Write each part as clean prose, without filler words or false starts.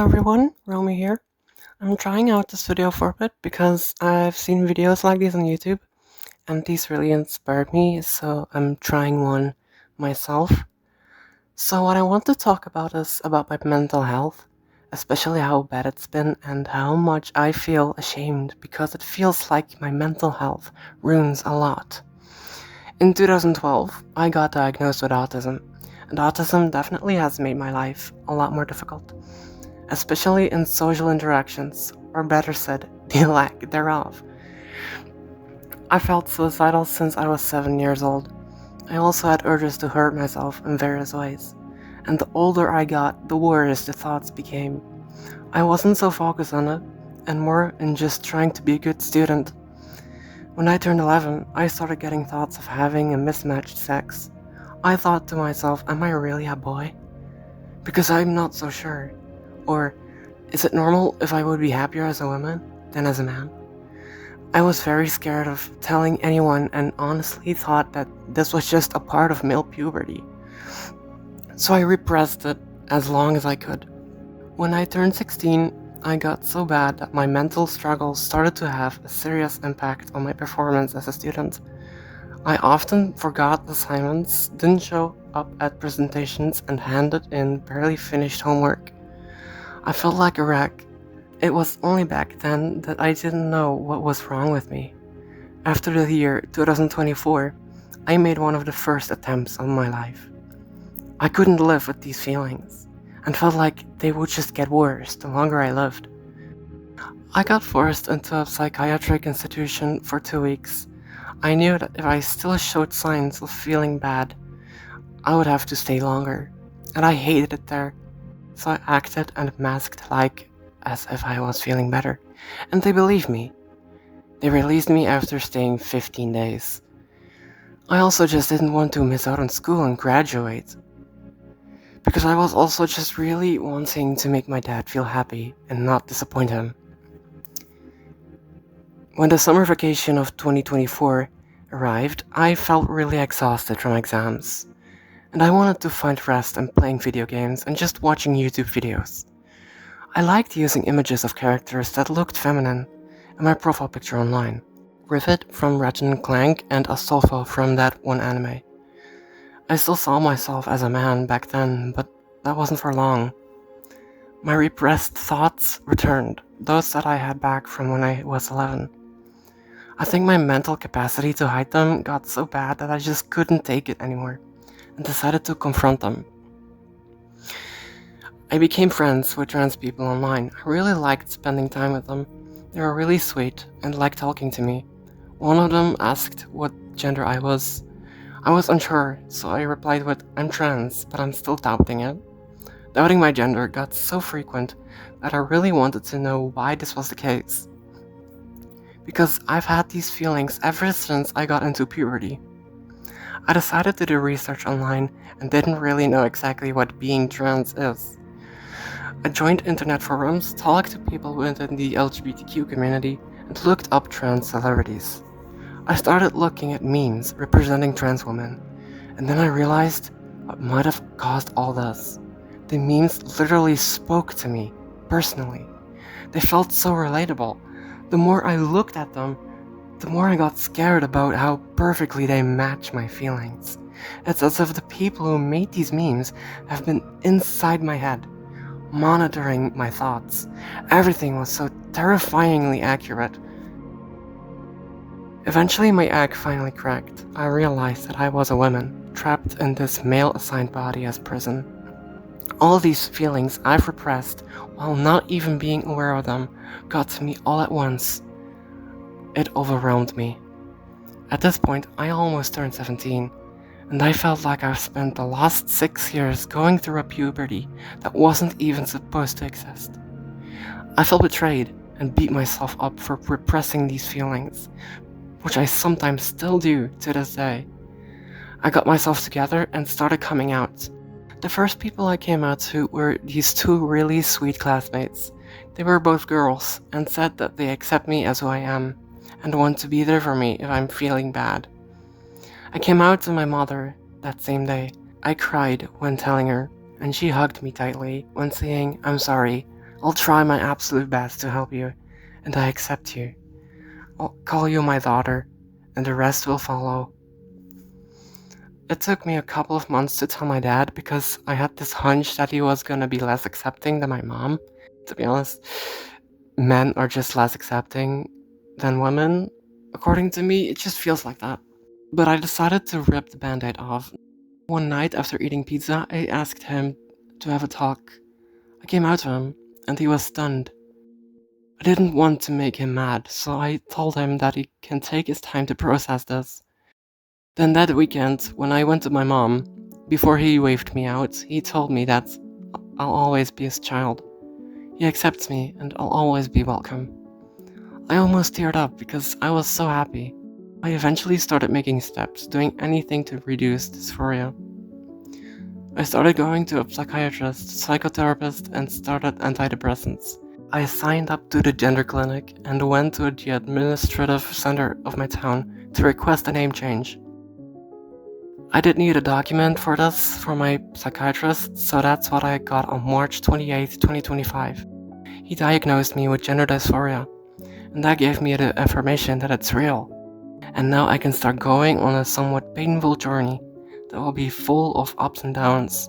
Hello everyone, Romy here. I'm trying out this video for a bit because I've seen videos like these on YouTube and these really inspired me, so I'm trying one myself. So what I want to talk about is about my mental health, especially how bad it's been and how much I feel ashamed because it feels like my mental health ruins a lot. In 2012, I got diagnosed with autism, and autism definitely has made my life a lot more difficult, especially in social interactions, or better said, the lack thereof. I felt suicidal since I was 7 years old. I also had urges to hurt myself in various ways, and the older I got, the worse the thoughts became. I wasn't so focused on it, and more in just trying to be a good student. When I turned 11, I started getting thoughts of having a mismatched sex. I thought to myself, am I really a boy? Because I'm not so sure. Or, is it normal if I would be happier as a woman than as a man? I was very scared of telling anyone and honestly thought that this was just a part of male puberty. So I repressed it as long as I could. When I turned 16, I got so bad that my mental struggles started to have a serious impact on my performance as a student. I often forgot assignments, didn't show up at presentations, and handed in barely finished homework. I felt like a wreck. It was only back then that I didn't know what was wrong with me. After the year 2024, I made one of the first attempts on my life. I couldn't live with these feelings, and felt like they would just get worse the longer I lived. I got forced into a psychiatric institution for 2 weeks. I knew that if I still showed signs of feeling bad, I would have to stay longer, and I hated it there. So I acted and masked like as if I was feeling better, and they believed me. They released me after staying 15 days. I also just didn't want to miss out on school and graduate, because I was also just really wanting to make my dad feel happy and not disappoint him. When the summer vacation of 2024 arrived, I felt really exhausted from exams, and I wanted to find rest in playing video games and just watching YouTube videos. I liked using images of characters that looked feminine in my profile picture online. Rivet from Ratchet and Clank and Astolfo from that one anime. I still saw myself as a man back then, but that wasn't for long. My repressed thoughts returned, those that I had back from when I was 11. I think my mental capacity to hide them got so bad that I just couldn't take it anymore, and decided to confront them. I became friends with trans people online. I really liked spending time with them. They were really sweet and liked talking to me. One of them asked what gender I was. I was unsure, so I replied with, I'm trans, but I'm still doubting it. Doubting my gender got so frequent that I really wanted to know why this was the case. Because I've had these feelings ever since I got into puberty. I decided to do research online and didn't really know exactly what being trans is. I joined internet forums, talked to people within the LGBTQ community, and looked up trans celebrities. I started looking at memes representing trans women, and then I realized what might have caused all this. The memes literally spoke to me, personally. They felt so relatable. The more I looked at them, the more I got scared about how perfectly they match my feelings. It's as if the people who made these memes have been inside my head, monitoring my thoughts. Everything was so terrifyingly accurate. Eventually my egg finally cracked. I realized that I was a woman, trapped in this male-assigned body as prison. All these feelings I've repressed, while not even being aware of them, got to me all at once. It overwhelmed me. At this point, I almost turned 17, and I felt like I've spent the last 6 years going through a puberty that wasn't even supposed to exist. I felt betrayed and beat myself up for repressing these feelings, which I sometimes still do to this day. I got myself together and started coming out. The first people I came out to were these two really sweet classmates. They were both girls and said that they accept me as who I am and want to be there for me if I'm feeling bad. I came out to my mother that same day. I cried when telling her, and she hugged me tightly when saying, I'm sorry, I'll try my absolute best to help you, and I accept you. I'll call you my daughter, and the rest will follow. It took me a couple of months to tell my dad because I had this hunch that he was gonna be less accepting than my mom. To be honest, men are just less accepting than women. According to me, it just feels like that. But I decided to rip the band-aid off. One night after eating pizza, I asked him to have a talk. I came out to him, and he was stunned. I didn't want to make him mad, so I told him that he can take his time to process this. Then that weekend, when I went to my mom, before he waved me out, he told me that I'll always be his child. He accepts me, and I'll always be welcome. I almost teared up because I was so happy. I eventually started making steps, doing anything to reduce dysphoria. I started going to a psychiatrist, psychotherapist, and started antidepressants. I signed up to the gender clinic and went to the administrative center of my town to request a name change. I did need a document for this for my psychiatrist, so that's what I got on March 28, 2025. He diagnosed me with gender dysphoria, and that gave me the information that it's real. And now I can start going on a somewhat painful journey that will be full of ups and downs.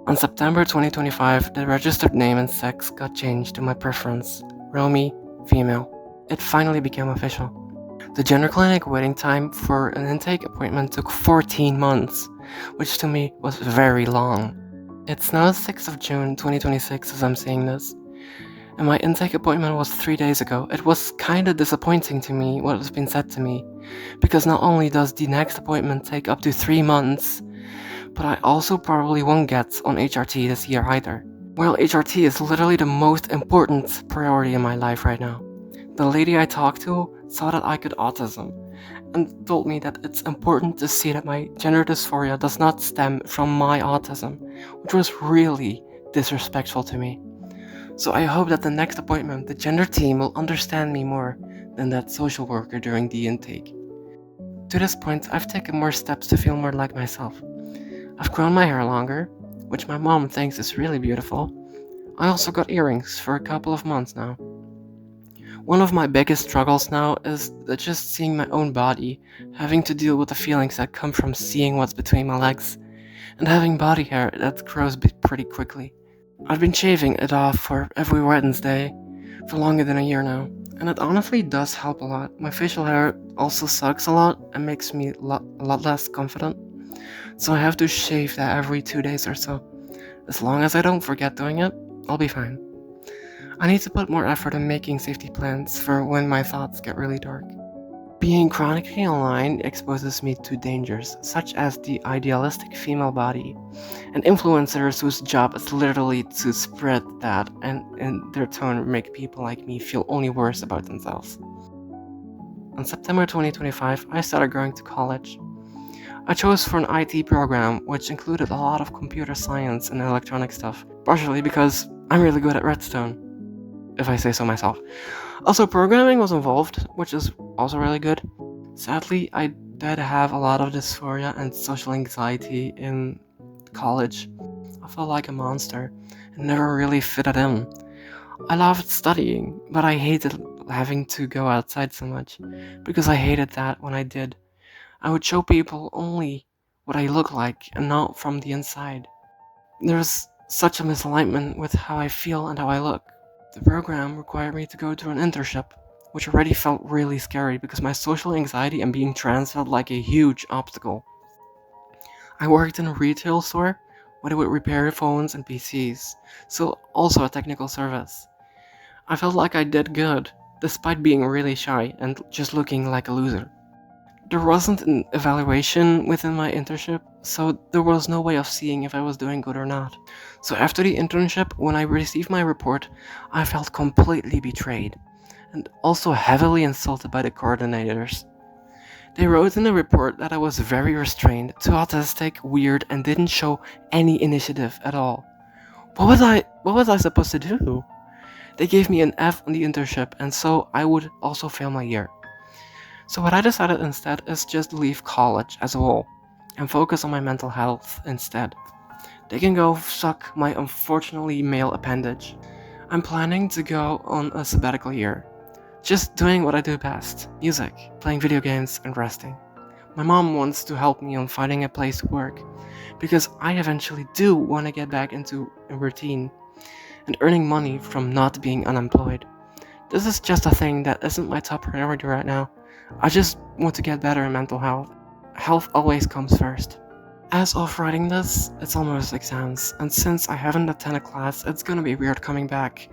On September 2025, the registered name and sex got changed to my preference, Romy, female. It finally became official. The gender clinic waiting time for an intake appointment took 14 months, which to me was very long. It's now 6th of June 2026 as I'm saying this, and my intake appointment was 3 days ago. It was kinda disappointing to me what has been said to me, because not only does the next appointment take up to 3 months, but I also probably won't get on HRT this year either. Well, HRT is literally the most important priority in my life right now. The lady I talked to saw that I could autism and told me that it's important to see that my gender dysphoria does not stem from my autism, which was really disrespectful to me. So I hope that the next appointment, the gender team will understand me more than that social worker during the intake. To this point, I've taken more steps to feel more like myself. I've grown my hair longer, which my mom thinks is really beautiful. I also got earrings for a couple of months now. One of my biggest struggles now is just seeing my own body, having to deal with the feelings that come from seeing what's between my legs, and having body hair that grows pretty quickly. I've been shaving it off for every Wednesday for longer than a year now, and it honestly does help a lot. My facial hair also sucks a lot and makes me a lot less confident, so I have to shave that every 2 days or so. As long as I don't forget doing it, I'll be fine. I need to put more effort in making safety plans for when my thoughts get really dark. Being chronically online exposes me to dangers such as the idealistic female body and influencers whose job is literally to spread that and in their turn make people like me feel only worse about themselves. On September 2025, I started going to college. I chose for an IT program which included a lot of computer science and electronic stuff, partially because I'm really good at Redstone, if I say so myself. Also, programming was involved, which is also really good. Sadly, I did have a lot of dysphoria and social anxiety in college. I felt like a monster and never really fitted in. I loved studying, but I hated having to go outside so much, because I hated that when I did. I would show people only what I look like and not from the inside. There's such a misalignment with how I feel and how I look. The program required me to go to an internship, which already felt really scary because my social anxiety and being trans felt like a huge obstacle. I worked in a retail store where they would repair phones and PCs, so also a technical service. I felt like I did good, despite being really shy and just looking like a loser. There wasn't an evaluation within my internship, so there was no way of seeing if I was doing good or not. So after the internship, when I received my report, I felt completely betrayed, and also heavily insulted by the coordinators. They wrote in the report that I was very restrained, too autistic, weird, and didn't show any initiative at all. What was I supposed to do? They gave me an F on the internship, and so I would also fail my year. So what I decided instead is just leave college as a whole and focus on my mental health instead. They can go suck my unfortunately male appendage. I'm planning to go on a sabbatical year, just doing what I do best: music, playing video games, and resting. My mom wants to help me on finding a place to work, because I eventually do want to get back into a routine and earning money from not being unemployed. This is just a thing that isn't my top priority right now. I just want to get better in mental health. Health always comes first. As of writing this, it's almost exams, and since I haven't attended class, it's gonna be weird coming back.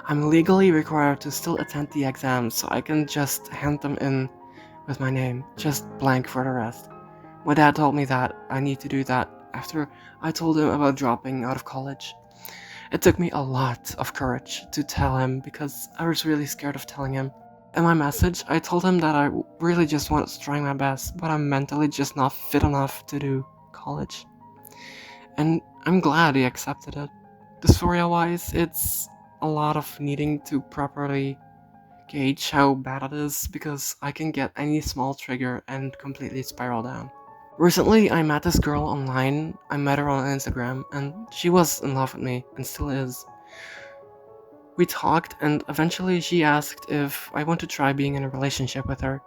I'm legally required to still attend the exams, so I can just hand them in with my name, just blank for the rest. My dad told me that I need to do that after I told him about dropping out of college. It took me a lot of courage to tell him because I was really scared of telling him. In my message, I told him that I really just wanted to try my best, but I'm mentally just not fit enough to do college. And I'm glad he accepted it. Dysphoria-wise, it's a lot of needing to properly gauge how bad it is because I can get any small trigger and completely spiral down. Recently, I met this girl online. I met her on Instagram, and she was in love with me, and still is. We talked, and eventually she asked if I want to try being in a relationship with her.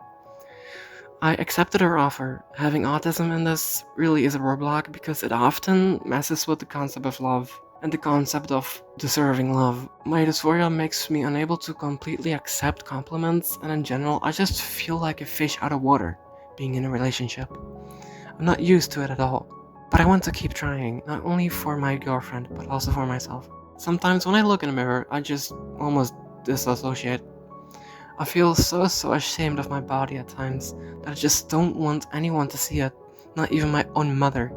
I accepted her offer. Having autism in this really is a roadblock because it often messes with the concept of love and the concept of deserving love. My dysphoria makes me unable to completely accept compliments, and in general, I just feel like a fish out of water being in a relationship. I'm not used to it at all, but I want to keep trying, not only for my girlfriend, but also for myself. Sometimes when I look in a mirror, I just almost disassociate. I feel so ashamed of my body at times that I just don't want anyone to see it, not even my own mother.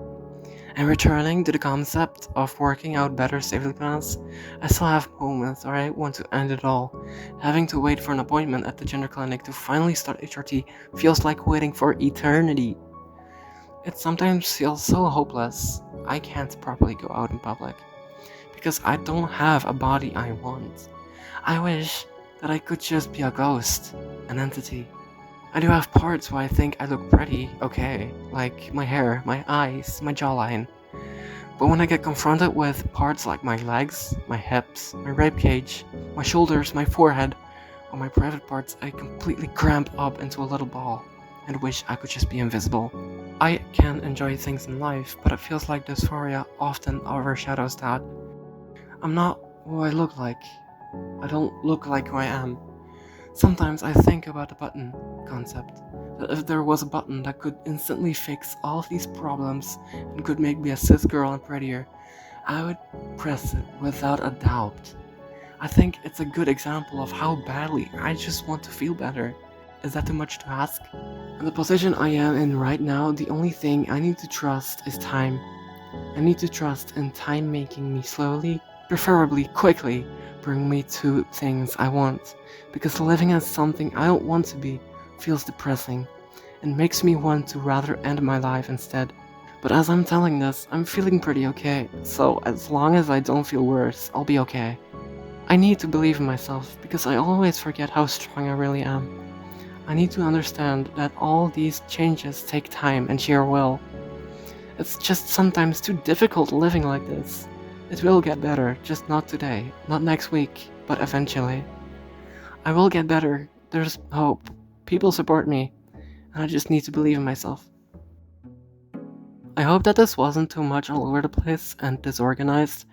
And returning to the concept of working out better safely plans, I still have moments where I want to end it all. Having to wait for an appointment at the gender clinic to finally start HRT feels like waiting for eternity. It sometimes feels so hopeless. I can't properly go out in public because I don't have a body I want. I wish that I could just be a ghost, an entity. I do have parts where I think I look pretty okay, like my hair, my eyes, my jawline. But when I get confronted with parts like my legs, my hips, my ribcage, my shoulders, my forehead, or my private parts, I completely cramp up into a little ball and wish I could just be invisible. I can enjoy things in life, but it feels like dysphoria often overshadows that. I'm not who I look like. I don't look like who I am. Sometimes I think about the button concept, that if there was a button that could instantly fix all of these problems and could make me a cis girl and prettier, I would press it without a doubt. I think it's a good example of how badly I just want to feel better. Is that too much to ask? In the position I am in right now, the only thing I need to trust is time. I need to trust in time making me slowly, preferably quickly, bring me to things I want, because living as something I don't want to be feels depressing and makes me want to rather end my life instead. But as I'm telling this, I'm feeling pretty okay, so as long as I don't feel worse, I'll be okay. I need to believe in myself because I always forget how strong I really am. I need to understand that all these changes take time and sheer will. It's just sometimes too difficult living like this. It will get better, just not today, not next week, but eventually. I will get better, there's hope, people support me, and I just need to believe in myself. I hope that this wasn't too much all over the place and disorganized,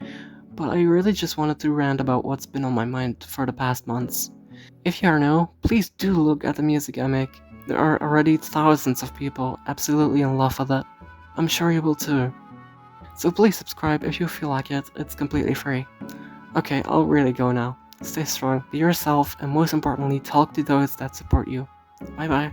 but I really just wanted to rant about what's been on my mind for the past months. If you are new, please do look at the music I make. There are already thousands of people absolutely in love with it. I'm sure you will too. So please subscribe if you feel like it, it's completely free. Okay, I'll really go now. Stay strong, be yourself, and most importantly, talk to those that support you. Bye bye.